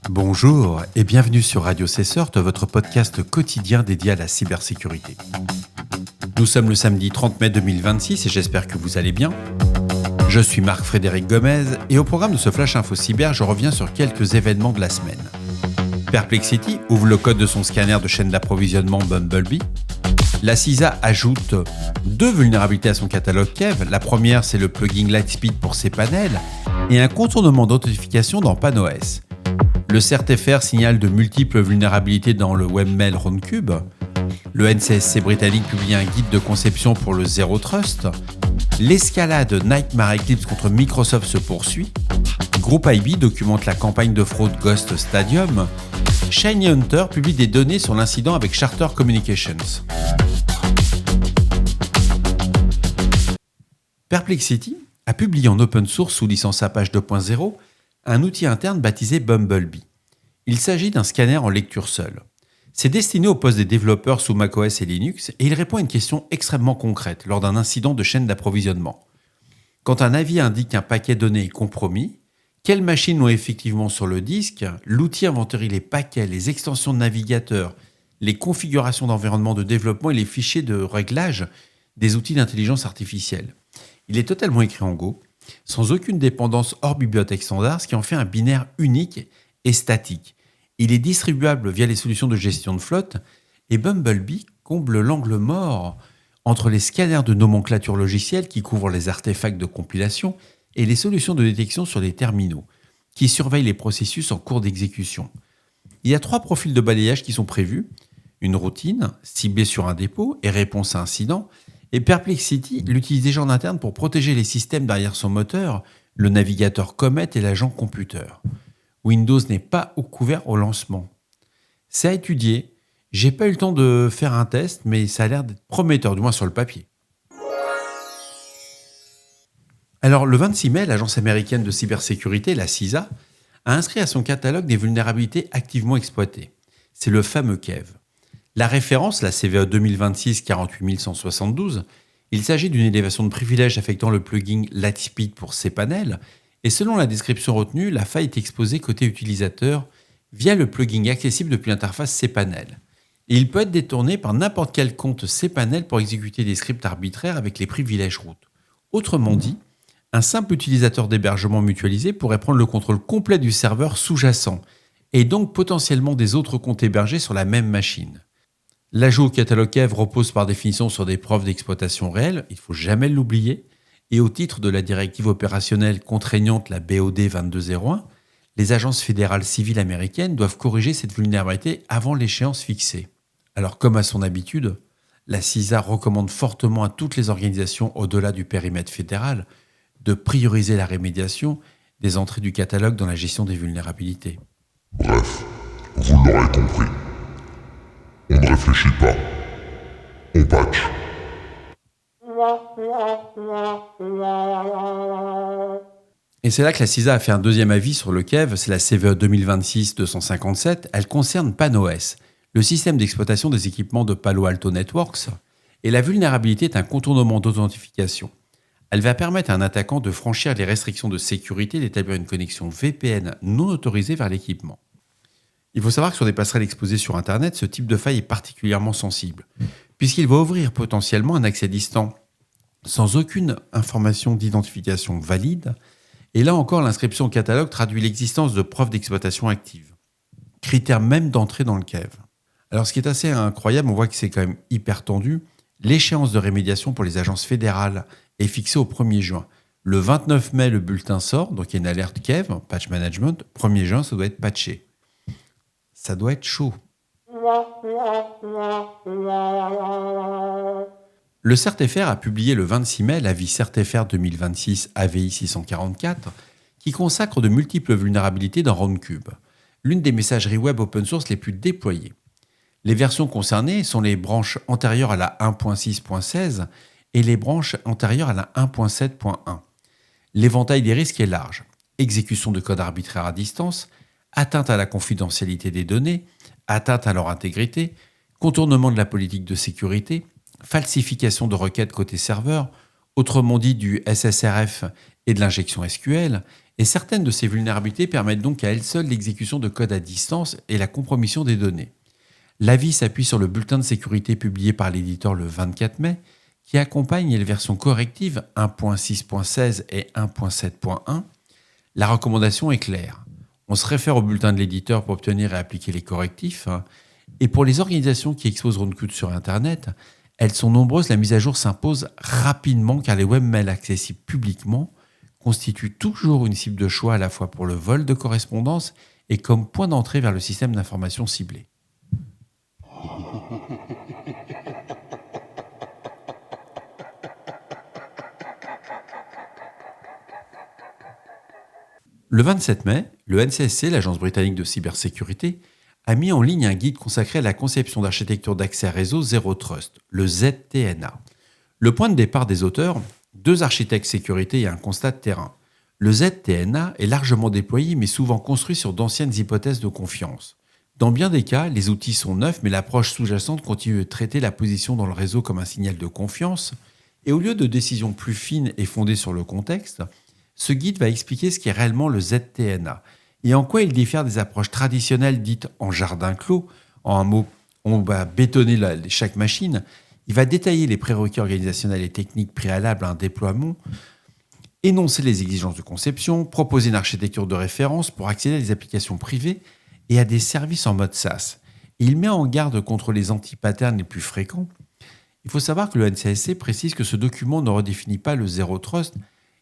Bonjour et bienvenue sur Radio Cessort, votre podcast quotidien dédié à la cybersécurité. Nous sommes le samedi 30 mai 2026 et j'espère que vous allez bien. Je suis Marc-Frédéric Gomez et au programme de ce Flash Info Cyber, je reviens sur quelques événements de la semaine. Perplexity ouvre le code de son scanner de chaîne d'approvisionnement Bumblebee. La CISA ajoute 2 vulnérabilités à son catalogue Kev. La première, c'est le plugin Lightspeed pour cPanel et un contournement d'authentification dans PanOS. Le CERT-FR signale de multiples vulnérabilités dans le webmail Roundcube. Le NCSC britannique publie un guide de conception pour le Zero Trust. L'escalade Nightmare Eclipse contre Microsoft se poursuit. Group IB documente la campagne de fraude Ghost Stadium. Shiny Hunter publie des données sur l'incident avec Charter Communications. Perplexity a publié en open source sous licence Apache 2.0 un outil interne baptisé Bumblebee. Il s'agit d'un scanner en lecture seule. C'est destiné au poste des développeurs sous macOS et Linux et il répond à une question extrêmement concrète lors d'un incident de chaîne d'approvisionnement. Quand un avis indique qu'un paquet donné est compromis, quelles machines l'ont effectivement sur le disque, l'outil inventorie les paquets, les extensions de navigateur, les configurations d'environnement de développement et les fichiers de réglage des outils d'intelligence artificielle. Il est totalement écrit en Go, sans aucune dépendance hors bibliothèque standard, ce qui en fait un binaire unique et statique. Il est distribuable via les solutions de gestion de flotte et Bumblebee comble l'angle mort entre les scanners de nomenclature logicielle qui couvrent les artefacts de compilation et les solutions de détection sur les terminaux, qui surveillent les processus en cours d'exécution. Il y a 3 profils de balayage qui sont prévus, une routine ciblée sur un dépôt et réponse à incident, et Perplexity l'utilise déjà en interne pour protéger les systèmes derrière son moteur, le navigateur Comet et l'agent computer. Windows n'est pas au couvert au lancement. C'est à étudier. J'ai pas eu le temps de faire un test, mais ça a l'air d'être prometteur, du moins sur le papier. Alors, le 26 mai, l'agence américaine de cybersécurité, la CISA, a inscrit à son catalogue des vulnérabilités activement exploitées. C'est le fameux Kev. La référence, la CVE 2026-48172, il s'agit d'une élévation de privilèges affectant le plugin Lightspeed pour cPanel, et selon la description retenue, la faille est exposée côté utilisateur via le plugin accessible depuis l'interface cPanel. Et il peut être détourné par n'importe quel compte cPanel pour exécuter des scripts arbitraires avec les privilèges root. Autrement dit, un simple utilisateur d'hébergement mutualisé pourrait prendre le contrôle complet du serveur sous-jacent, et donc potentiellement des autres comptes hébergés sur la même machine. L'ajout au catalogue Kev repose par définition sur des preuves d'exploitation réelles, il ne faut jamais l'oublier, et au titre de la directive opérationnelle contraignante, la BOD 2201, les agences fédérales civiles américaines doivent corriger cette vulnérabilité avant l'échéance fixée. Alors comme à son habitude, la CISA recommande fortement à toutes les organisations au-delà du périmètre fédéral de prioriser la rémédiation des entrées du catalogue dans la gestion des vulnérabilités. Bref, vous l'aurez compris. On ne réfléchit pas. On patch. Et c'est là que la CISA a fait un deuxième avis sur le Kev, c'est la CVE 2026-257. Elle concerne PanOS, le système d'exploitation des équipements de Palo Alto Networks, et la vulnérabilité est un contournement d'authentification. Elle va permettre à un attaquant de franchir les restrictions de sécurité et d'établir une connexion VPN non autorisée vers l'équipement. Il faut savoir que sur des passerelles exposées sur Internet, ce type de faille est particulièrement sensible, puisqu'il va ouvrir potentiellement un accès distant sans aucune information d'identification valide, et là encore l'inscription au catalogue traduit l'existence de preuves d'exploitation active, critère même d'entrée dans le Kev. Alors ce qui est assez incroyable, on voit que c'est quand même hyper tendu, l'échéance de rémédiation pour les agences fédérales est fixée au 1er juin. Le 29 mai, le bulletin sort, donc il y a une alerte Kev, patch management, 1er juin, ça doit être patché. Ça doit être chaud. Le CERT-FR a publié le 26 mai l'avis CERT-FR 2026 AVI 644 qui consacre de multiples vulnérabilités dans Roundcube, l'une des messageries web open source les plus déployées. Les versions concernées sont les branches antérieures à la 1.6.16 et les branches antérieures à la 1.7.1. L'éventail des risques est large. Exécution de code arbitraire à distance, atteinte à la confidentialité des données, atteinte à leur intégrité, contournement de la politique de sécurité, falsification de requêtes côté serveur, autrement dit du SSRF et de l'injection SQL, Et certaines de ces vulnérabilités permettent donc à elles seules l'exécution de codes à distance et la compromission des données. L'avis s'appuie sur le bulletin de sécurité publié par l'éditeur le 24 mai, qui accompagne les versions correctives 1.6.16 et 1.7.1. La recommandation est claire. On se réfère au bulletin de l'éditeur pour obtenir et appliquer les correctifs. Et pour les organisations qui exposent RunCode sur Internet, elles sont nombreuses, la mise à jour s'impose rapidement car les webmails accessibles publiquement constituent toujours une cible de choix à la fois pour le vol de correspondance et comme point d'entrée vers le système d'information ciblé. Le 27 mai, le NCSC, l'Agence britannique de cybersécurité, a mis en ligne un guide consacré à la conception d'architecture d'accès à réseau Zero Trust, le ZTNA. Le point de départ des auteurs, 2 architectes sécurité et un constat de terrain. Le ZTNA est largement déployé mais souvent construit sur d'anciennes hypothèses de confiance. Dans bien des cas, les outils sont neufs mais l'approche sous-jacente continue de traiter la position dans le réseau comme un signal de confiance et au lieu de décisions plus fines et fondées sur le contexte, ce guide va expliquer ce qu'est réellement le ZTNA et en quoi il diffère des approches traditionnelles dites en jardin clos. En un mot, on va bétonner chaque machine. Il va détailler les prérequis organisationnels et techniques préalables à un déploiement, énoncer les exigences de conception, proposer une architecture de référence pour accéder à des applications privées et à des services en mode SaaS. Et il met en garde contre les anti-patterns les plus fréquents. Il faut savoir que le NCSC précise que ce document ne redéfinit pas le Zero Trust.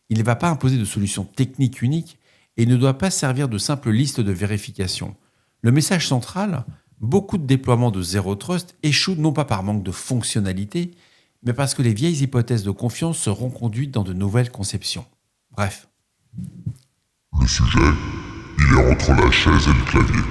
Il ne va pas imposer de solution technique unique et ne doit pas servir de simple liste de vérification. Le message central, beaucoup de déploiements de Zero Trust échouent non pas par manque de fonctionnalité, mais parce que les vieilles hypothèses de confiance seront conduites dans de nouvelles conceptions. Bref. Le sujet, il est entre la chaise et le clavier.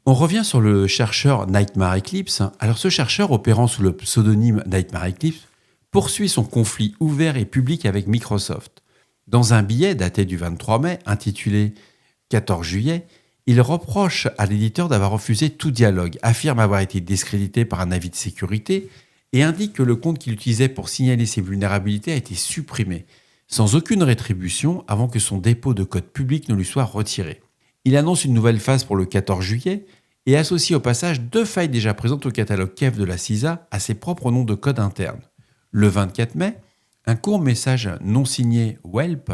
On revient sur le chercheur Nightmare Eclipse. Alors ce chercheur, opérant sous le pseudonyme Nightmare Eclipse, poursuit son conflit ouvert et public avec Microsoft. Dans un billet daté du 23 mai, intitulé « 14 juillet », il reproche à l'éditeur d'avoir refusé tout dialogue, affirme avoir été discrédité par un avis de sécurité et indique que le compte qu'il utilisait pour signaler ses vulnérabilités a été supprimé, sans aucune rétribution avant que son dépôt de code public ne lui soit retiré. Il annonce une nouvelle phase pour le 14 juillet et associe au passage 2 failles déjà présentes au catalogue KEF de la CISA à ses propres noms de code interne. Le 24 mai, un court message non signé Welp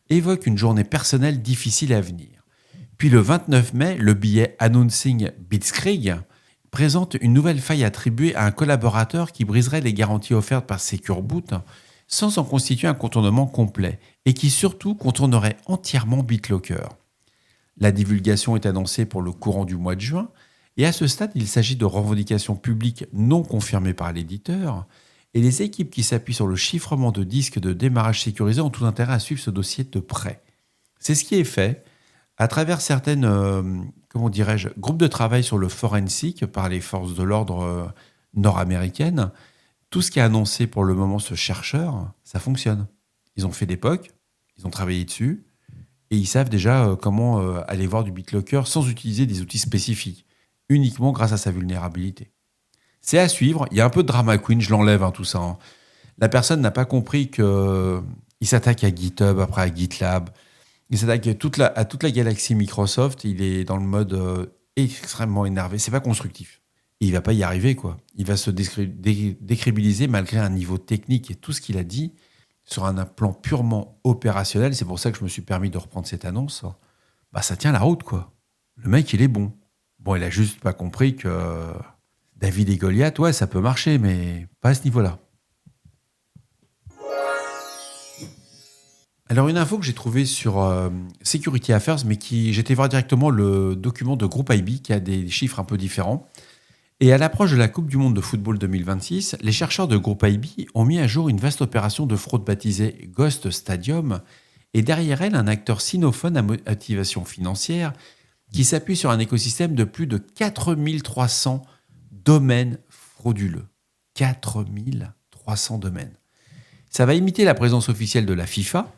évoque une journée personnelle difficile à venir. Puis le 29 mai, le billet Announcing Blitzkrieg présente une nouvelle faille attribuée à un collaborateur qui briserait les garanties offertes par Secure Boot sans en constituer un contournement complet et qui surtout contournerait entièrement BitLocker. La divulgation est annoncée pour le courant du mois de juin et à ce stade, il s'agit de revendications publiques non confirmées par l'éditeur et les équipes qui s'appuient sur le chiffrement de disques de démarrage sécurisé ont tout intérêt à suivre ce dossier de près. C'est ce qui est fait à travers certaines, groupes de travail sur le forensic par les forces de l'ordre nord-américaines. Tout ce qui est annoncé pour le moment ce chercheur, ça fonctionne. Ils ont fait des POC, ils ont travaillé dessus, et ils savent déjà comment aller voir du BitLocker sans utiliser des outils spécifiques, uniquement grâce à sa vulnérabilité. C'est à suivre, il y a un peu de drama queen, je l'enlève tout ça. La personne n'a pas compris qu'il s'attaque à GitHub, après à GitLab, il s'attaque à toute la galaxie Microsoft, il est dans le mode extrêmement énervé, c'est pas constructif. Et il va pas y arriver, quoi. Il va se décrédibiliser malgré un niveau technique et tout ce qu'il a dit sur un plan purement opérationnel. C'est pour ça que je me suis permis de reprendre cette annonce. Bah, ça tient la route, quoi. Le mec, il est bon. Bon, il a juste pas compris que David et Goliath, ouais, ça peut marcher, mais pas à ce niveau-là. Alors, une info que j'ai trouvée sur Security Affairs, mais j'étais voir directement le document de Groupe IB qui a des chiffres un peu différents. Et à l'approche de la Coupe du Monde de football 2026, les chercheurs de Groupe IB ont mis à jour une vaste opération de fraude baptisée Ghost Stadium, et derrière elle, un acteur sinophone à motivation financière qui s'appuie sur un écosystème de plus de 4300 domaines frauduleux. 4300 domaines. Ça va imiter la présence officielle de la FIFA.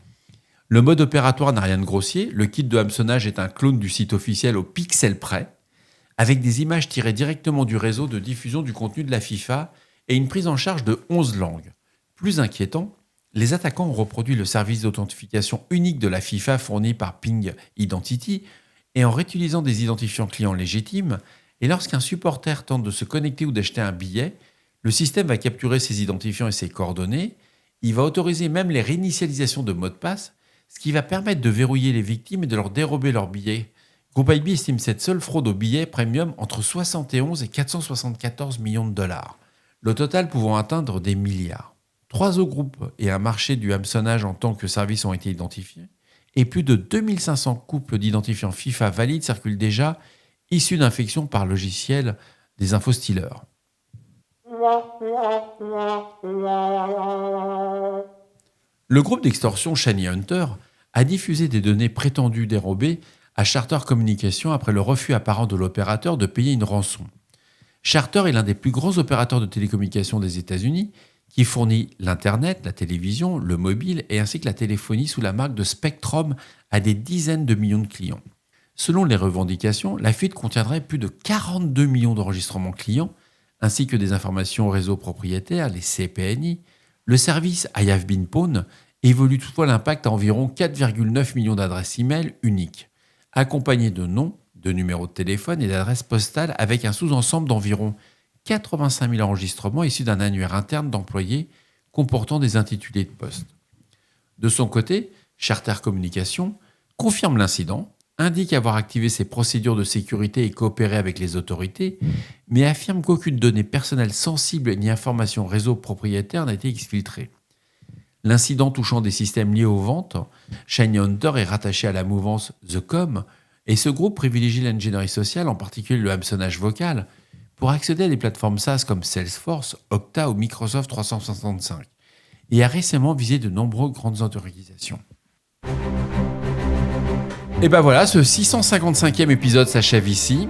Le mode opératoire n'a rien de grossier. Le kit de hameçonnage est un clone du site officiel au pixel près, avec des images tirées directement du réseau de diffusion du contenu de la FIFA et une prise en charge de 11 langues. Plus inquiétant, Les attaquants ont reproduit le service d'authentification unique de la FIFA fourni par Ping Identity et en réutilisant des identifiants clients légitimes. Et lorsqu'un supporter tente de se connecter ou d'acheter un billet, le système va capturer ses identifiants et ses coordonnées. Il va autoriser même les réinitialisations de mots de passe, ce qui va permettre de verrouiller les victimes et de leur dérober leurs billets. Groupe IB estime cette seule fraude aux billets premium entre 71 et 474 millions de dollars, le total pouvant atteindre des milliards. 3 autres groupes et un marché du hameçonnage en tant que service ont été identifiés, et plus de 2500 couples d'identifiants FIFA valides circulent déjà, issus d'infections par logiciel des infostealers. Le groupe d'extorsion Shiny Hunter a diffusé des données prétendues dérobées à Charter Communications après le refus apparent de l'opérateur de payer une rançon. Charter est l'un des plus grands opérateurs de télécommunications des États-Unis qui fournit l'Internet, la télévision, le mobile et ainsi que la téléphonie sous la marque de Spectrum à des dizaines de millions de clients. Selon les revendications, la fuite contiendrait plus de 42 millions d'enregistrements clients ainsi que des informations au réseau propriétaire, les CPNI. Le service I Have Been Pwned évolue toutefois l'impact à environ 4,9 millions d'adresses e-mail uniques, accompagnées de noms, de numéros de téléphone et d'adresses postales avec un sous-ensemble d'environ 85 000 enregistrements issus d'un annuaire interne d'employés comportant des intitulés de poste. De son côté, Charter Communications confirme l'incident, indique avoir activé ses procédures de sécurité et coopéré avec les autorités, mais affirme qu'aucune donnée personnelle sensible ni information réseau propriétaire n'a été exfiltrée. L'incident touchant des systèmes liés aux ventes, Shiny Hunter est rattaché à la mouvance The Com, et ce groupe privilégie l'ingénierie sociale, en particulier le hameçonnage vocal, pour accéder à des plateformes SaaS comme Salesforce, Okta ou Microsoft 365, et a récemment visé de nombreuses grandes organisations. Et ben voilà, ce 655e épisode s'achève ici.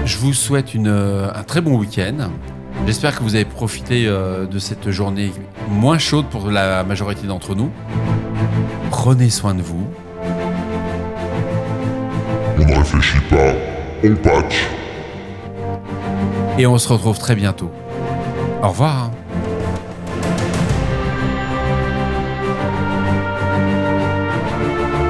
Je vous souhaite un très bon week-end. J'espère que vous avez profité de cette journée moins chaude pour la majorité d'entre nous. Prenez soin de vous. On ne réfléchit pas, on patch. Et on se retrouve très bientôt. Au revoir.